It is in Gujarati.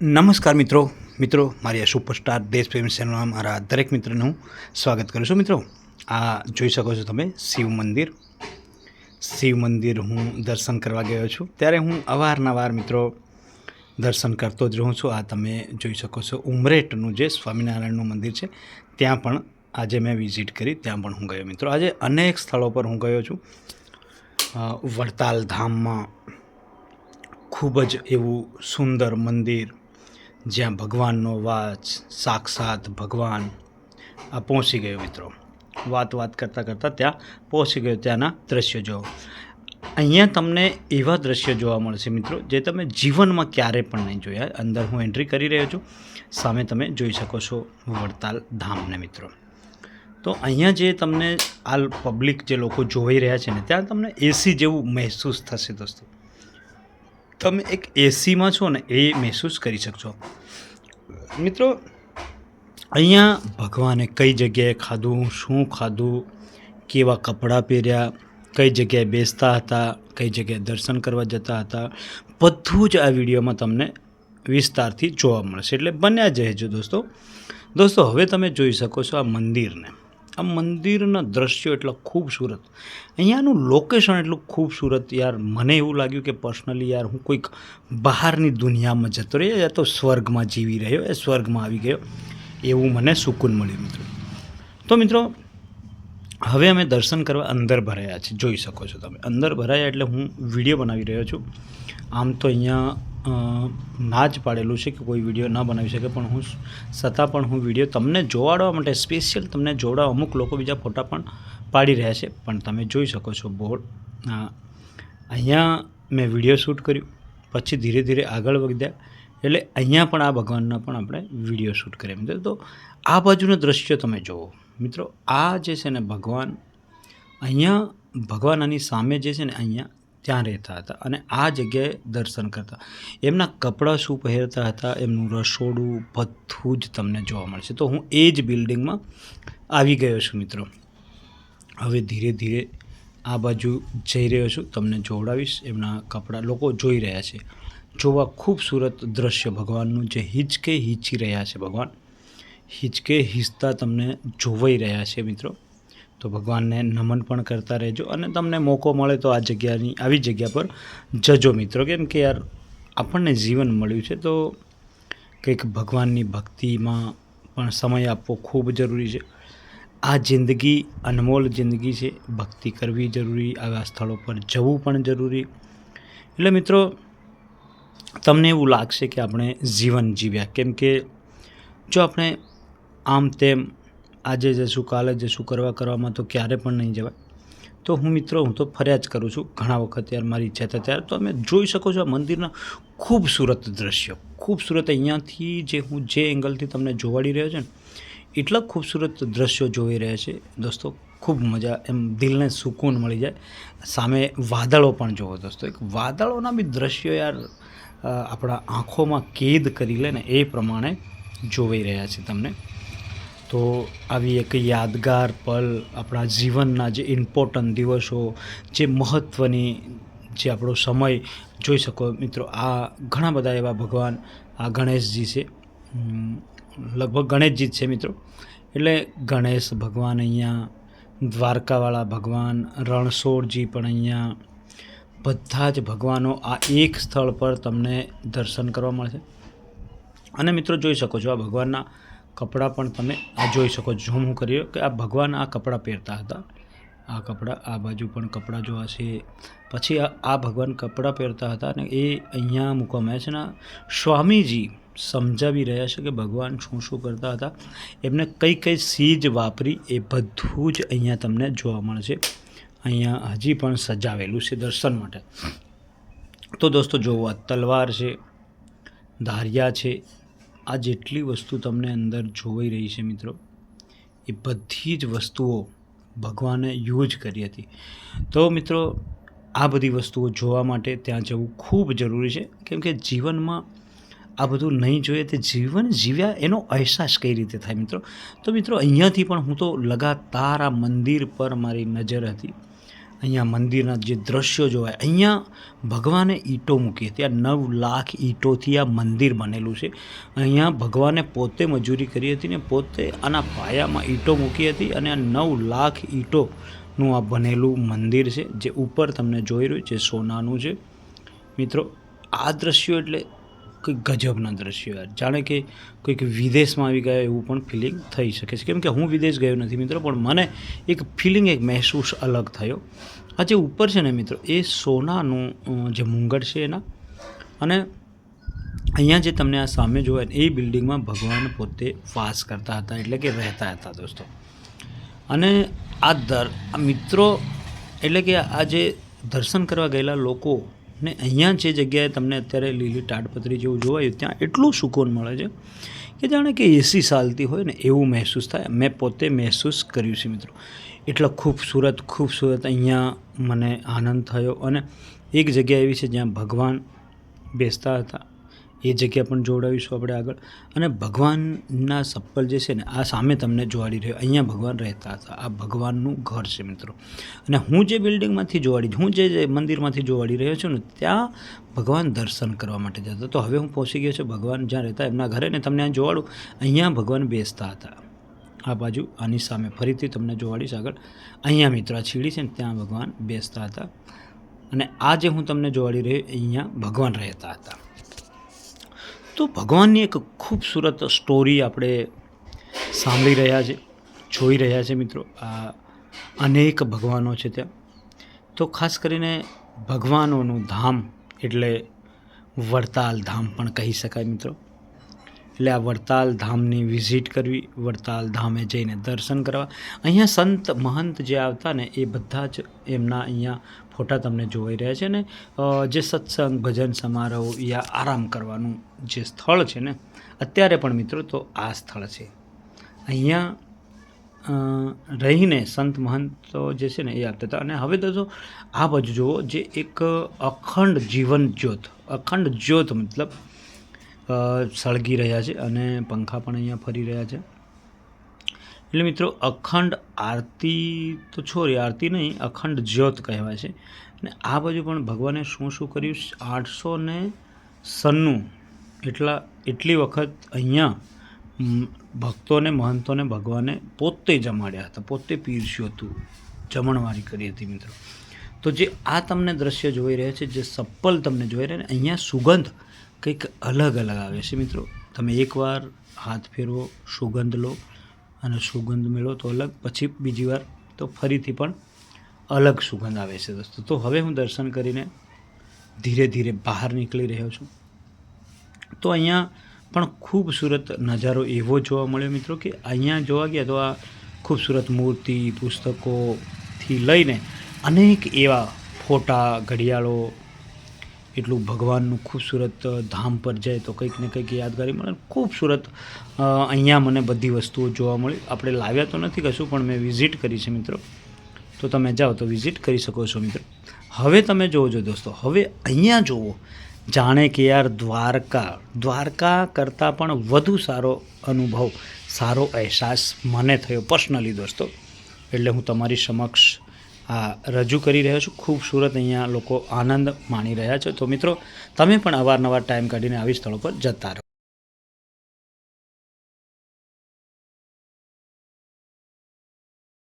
નમસ્કાર મિત્રો મારી આ સુપરસ્ટાર દેશપ્રેમી ચેનલમાં મારા દરેક મિત્રનું હું સ્વાગત કરું છું। મિત્રો આ જોઈ શકો છો તમે શિવ મંદિર હું દર્શન કરવા ગયો છું। ત્યારે હું અવારનવાર મિત્રો દર્શન કરતો જ રહું છું। આ તમે જોઈ શકો છો ઉમરેઠનું જે સ્વામિનારાયણનું મંદિર છે ત્યાં પણ આજે મેં વિઝિટ કરી, ત્યાં પણ હું ગયો મિત્રો। આજે અનેક સ્થળો પર હું ગયો છું। વડતાલ ધામમાં ખૂબ જ એવું સુંદર મંદિર જ્યાં ભગવાનનો વાસ સાક્ષાત ભગવાન આ પહોંચી ગયો મિત્રો। વાત કરતાં ત્યાં પહોંચી ગયો, ત્યાંના દ્રશ્યો જુઓ। અહીંયા તમને એવા દ્રશ્યો જોવા મળશે મિત્રો જે તમે જીવનમાં ક્યારે પણ નહીં જોયા। અંદર હું એન્ટ્રી કરી રહ્યો છું, સામે તમે જોઈ શકો છો વડતાલ ધામને મિત્રો। તો અહીંયા જે તમને આ પબ્લિક જે લોકો જોઈ રહ્યા છે ને, ત્યાં તમને એસી જેવું મહેસૂસ થશે દોસ્તો। તમે એક એસીમાં છો ને એ મહેસૂસ કરી શકશો મિત્રો। અહીંયા ભગવાને કઈ જગ્યાએ ખાધું, શું ખાધું, કેવા કપડાં પહેર્યા, કઈ જગ્યાએ બેસતા હતા, કઈ જગ્યાએ દર્શન કરવા જતા હતા, બધું જ આ વિડીયોમાં તમને વિસ્તારથી જોવા મળશે, એટલે બન્યા જ રહેજો દોસ્તો। હવે તમે જોઈ શકો છો આ મંદિરને। આ મંદિરના દ્રશ્યો એટલા ખૂબસૂરત, અહીંયાનું લોકેશન એટલું ખૂબસૂરત યાર। મને એવું લાગ્યું કે પર્સનલી યાર હું કોઈક બહારની દુનિયામાં જતો રહ્યો, યા તો સ્વર્ગમાં જીવી રહ્યો, એ સ્વર્ગમાં આવી ગયો એવું મને સુકૂન મળ્યું મિત્રો। તો મિત્રો હવે અમે દર્શન કરવા અંદર ભરાયા છીએ, જોઈ શકો છો તમે અંદર ભરાયા એટલે હું વિડીયો બનાવી રહ્યો છું। આમ તો અહીંયા ના જ પાડેલું છે કે કોઈ વિડીયો ના બનાવી શકે, પણ હું છતાં પણ હું વિડીયો તમને જોવાડવા માટે સ્પેશિયલ તમને જોડાવા, અમુક લોકો બીજા ફોટા પણ પાડી રહ્યા છે, પણ તમે જોઈ શકો છો બોર્ડ। અહીંયા મેં વિડીયો શૂટ કર્યું, પછી ધીરે ધીરે આગળ વધ્યા એટલે અહીંયા પણ આ ભગવાનના પણ આપણે વિડીયો શૂટ કર્યા મિત્રો। તો આ બાજુનો દ્રશ્ય તમે જુઓ મિત્રો। આ જે છે ને ભગવાન, અહીંયા ભગવાન આની સામે જે છે ને અહીંયા ત્યાં રહેતા હતા અને આ જગ્યાએ દર્શન કરતા। એમના કપડાં શું પહેરતા હતા, એમનું રસોડું બધું જ તમને જોવા મળશે। તો હું એ જ બિલ્ડિંગમાં આવી ગયો છું મિત્રો। હવે ધીરે ધીરે આ બાજુ જઈ રહ્યો છું, તમને જોડાવીશ। એમના કપડાં લોકો જોઈ રહ્યા છે, જોવા ખૂબસૂરત દ્રશ્ય ભગવાનનું જે હિંચકે હિંચી રહ્યા છે, ભગવાન હિંચકે હિંચતા તમને જોવાઈ રહ્યા છે મિત્રો। તો ભગવાનને નમન પણ કરતા રહેજો અને તમને મોકો મળે તો આ જગ્યાની આવી જગ્યા પર જજો મિત્રો, કેમ કે યાર આપણને જીવન મળ્યું છે તો કંઈક ભગવાનની ભક્તિમાં પણ સમય આપવો ખૂબ જરૂરી છે। આ જિંદગી અનમોલ જિંદગી છે, ભક્તિ કરવી જરૂરી, આવા સ્થળો પર જવું પણ જરૂરી। એટલે મિત્રો તમને એવું લાગશે કે આપણે જીવન જીવ્યા, કેમ કે જો આપણે આમ તેમ આજે જશું કાલે જશું કરવામાં તો ક્યારે પણ નહીં જવાય। તો હું તો ફર્યા જ કરું છું ઘણા વખત યાર, મારી ઈચ્છા થાય ત્યારે। તો તમે જોઈ શકો છો આ મંદિરના ખૂબસૂરત દ્રશ્યો, ખૂબસૂરત અહીંયાથી હું જે એંગલથી તમને જોવાડી રહ્યો છે ને, એટલા ખૂબસૂરત દ્રશ્યો જોઈ રહ્યા છે દોસ્તો। ખૂબ મજા, એમ દિલને સુકૂન મળી જાય। સામે વાદળો પણ જુઓ દોસ્તો, એક વાદળોના બી દ્રશ્યો યાર આપણા આંખોમાં કેદ કરી લે ને એ પ્રમાણે જોવાઈ રહ્યા છે તમને। તો આવી એક યાદગાર પલ, આપણા જીવનના જે ઇમ્પોર્ટન્ટ દિવસો, જે મહત્ત્વની જે આપણો સમય જોઈ શકો મિત્રો। આ ઘણા બધા એવા ભગવાન, આ ગણેશજી છે, લગભગ ગણેશજી જ છે મિત્રો। એટલે ગણેશ ભગવાન અહીંયા, દ્વારકાવાળા ભગવાન, રણછોડજી પણ અહીંયા, બધા જ ભગવાનો આ એક સ્થળ પર તમને દર્શન કરવા મળશે। અને મિત્રો જોઈ શકો છો આ ભગવાનના કપડાં પણ તમે આ જોઈ શકો છો, હું કર્યો કે આ ભગવાન આ કપડાં પહેરતા હતા। આ કપડાં, આ બાજુ પણ કપડાં જોવા છે, પછી આ ભગવાન કપડાં પહેરતા હતા અને એ અહીંયા મૂકવામાં આવ્યા છે ને સ્વામીજી સમજાવી રહ્યા છે કે ભગવાન શું શું કરતા હતા, એમને કઈ કઈ ચીજ વાપરી, એ બધું જ અહીંયા તમને જોવા મળશે। અહીંયા હજી પણ સજાવેલું છે દર્શન માટે। તો દોસ્તો જોવો, આ તલવાર છે, ધારિયા છે, આ જેટલી વસ્તુ તમને અંદર જોવાઈ રહી છે મિત્રો, એ બધી જ વસ્તુઓ ભગવાને યુઝ કરી હતી। તો મિત્રો આ બધી વસ્તુઓ જોવા માટે ત્યાં જવું ખૂબ જરૂરી છે, કેમ કે જીવનમાં આ બધું નહીં જોઈએ તે જીવન જીવ્યા એનો અહેસાસ કઈ રીતે થાય મિત્રો। તો મિત્રો અહીંયાથી પણ હું તો લગાતાર આ મંદિર પર મારી નજર હતી, અહીંયા મંદિરના જે દ્રશ્યો જોવાય, અહીંયા ભગવાને ઈંટો મૂકી હતી. આ 9 લાખ ઈંટોથી આ મંદિર બનેલું છે. અહીંયા ભગવાને પોતે મજૂરી કરી હતી ને પોતે આના પાયામાં ઈંટો મૂકી હતી અને આ 9 લાખ ઈંટોનું આ બનેલું મંદિર છે, જે ઉપર તમને જોઈ રહ્યું છે સોનાનું છે. મિત્રો આ દ્રશ્યો એટલે કંઈક ગજબના દ્રશ્યો યાર, જાણે કે કોઈક વિદેશમાં આવી ગયા એવું પણ ફિલિંગ થઈ શકે છે. કેમ કે હું વિદેશ ગયો નથી મિત્રો, પણ મને એક ફિલિંગ, એક મહેસૂસ અલગ થયો. આ જે ઉપર છે ને મિત્રો, એ સોનાનું જે મુંગટ છે એના, અને અહીંયા જે તમને આ સામે જોવાય ને એ બિલ્ડિંગમાં ભગવાન પોતે વાસ કરતા હતા, એટલે કે રહેતા હતા દોસ્તો. અને આ મિત્રો એટલે કે આ જે દર્શન કરવા ગયેલા લોકો ને અહીંયા જે જગ્યાએ તમને અત્યારે લીલી તાડપત્રી જેવું જોવાયું, ત્યાં એટલું સુકૂન મળે છે કે જાણે કે એસી ચાલતી હોય ને એવું મહેસૂસ થાય. મેં પોતે મહેસૂસ કર્યું છે મિત્રો. એટલા ખૂબસૂરત અહીંયા મને આનંદ થયો. અને એક જગ્યા એવી છે જ્યાં ભગવાન બેસતા હતા, એ જગ્યા પણ જોડાવીશું આપણે આગળ. અને ભગવાનના ચપ્પલ જે છે ને આ સામે તમને જોવાડી રહ્યો, અહીંયા ભગવાન રહેતા હતા. આ ભગવાનનું ઘર છે મિત્રો. અને હું જે બિલ્ડિંગમાંથી હું જે મંદિરમાંથી જોવાડી રહ્યો છું ને, ત્યાં ભગવાન દર્શન કરવા માટે જતા. તો હવે હું પહોંચી ગયો છું ભગવાન જ્યાં રહેતા એમના ઘરે, ને તમને આ જોવાડું, અહીંયા ભગવાન બેસતા હતા. આ બાજુ આની સામે ફરીથી તમને જોવાડીશ આગળ. અહીંયા મિત્રો આ છીડી છે ને ત્યાં ભગવાન બેસતા હતા. અને આ જે હું તમને જોવાડી રહ્યો અહીંયા ભગવાન રહેતા હતા. તો ભગવાનની એક ખૂબસૂરત સ્ટોરી આપણે સાંભળી રહ્યા છે, જોઈ રહ્યા છે મિત્રો. આ અનેક ભગવાનો છે ત્યાં. તો ખાસ કરીને ભગવાનોનું ધામ એટલે વડતાલ ધામ પણ કહી શકાય મિત્રો. એટલે આ વડતાલ ધામની વિઝિટ કરવી, વડતાલ ધામે જઈને દર્શન કરવા. અહીંયા સંત મહંત જે આવતા ને એ બધા જ એમના અહીંયા ફોટા તમને જોઈ રહ્યા છે. ને જે સત્સંગ, ભજન સમારોહ યા આરામ કરવાનું જે સ્થળ છે ને અત્યારે પણ મિત્રો, તો આ સ્થળ છે. અહીંયા રહીને સંત મહંતો જે છે ને એ આપતા હતા. અને હવે તો આ બાજુ જુઓ, જે એક અખંડ જીવન જ્યોત મતલબ સળગી રહ્યા છે, અને પંખા પણ અહીંયા ફરી રહ્યા છે. એટલે મિત્રો અખંડ આરતી નહીં, અખંડ જ્યોત કહેવાય છે. અને આ બાજુ પણ ભગવાને શું કર્યું, 896 એટલી વખત અહીંયા ભક્તોને, મહંતોને ભગવાને પોતે જમાડ્યા હતા, પોતે પીરસ્યું હતું, જમણવારી કરી હતી મિત્રો. તો જે આ તમને દ્રશ્ય જોઈ રહ્યા છે, જે ચપ્પલ તમને જોઈ રહ્યા ને, અહીંયા સુગંધ કંઈક અલગ આવે છે મિત્રો. તમે એકવાર હાથ ફેરવો, સુગંધ લો, અને સુગંધ મેળવો તો અલગ, પછી બીજી વાર તો ફરીથી પણ અલગ સુગંધ આવે છે દોસ્તો. તો હવે હું દર્શન કરીને ધીરે ધીરે બહાર નીકળી રહ્યો છું. તો અહીંયા પણ ખૂબસૂરત નજારો એવો જોવા મળ્યો મિત્રો, કે અહીંયા જોવા ગયા તો આ ખૂબસૂરત મૂર્તિ, પુસ્તકોથી લઈને અનેક એવા ફોટા, ઘડિયાળો, એટલું ભગવાનનું ખૂબસૂરત ધામ પર જાય તો કંઈક ને કંઈક યાદગારી મળે. ખૂબસૂરત અહીંયા મને બધી વસ્તુઓ જોવા મળી. આપણે લાવ્યા તો નથી કશું, પણ મેં વિઝિટ કરી છે મિત્રો. તો તમે જાઓ તો વિઝિટ કરી શકો છો મિત્રો. હવે તમે જોજો દોસ્તો, હવે અહીંયા જુઓ, જાણે કે યાર દ્વારકા કરતાં પણ વધુ સારો અનુભવ, સારો અહેસાસ મને થયો પર્સનલી દોસ્તો. એટલે હું તમારી સમક્ષ આ રજૂ કરી રહ્યો છું. ખૂબસૂરત અહીંયા લોકો આનંદ માણી રહ્યા છે. તો મિત્રો તમે પણ અવારનવાર ટાઈમ કાઢીને આવી સ્થળો પર જતા રહો.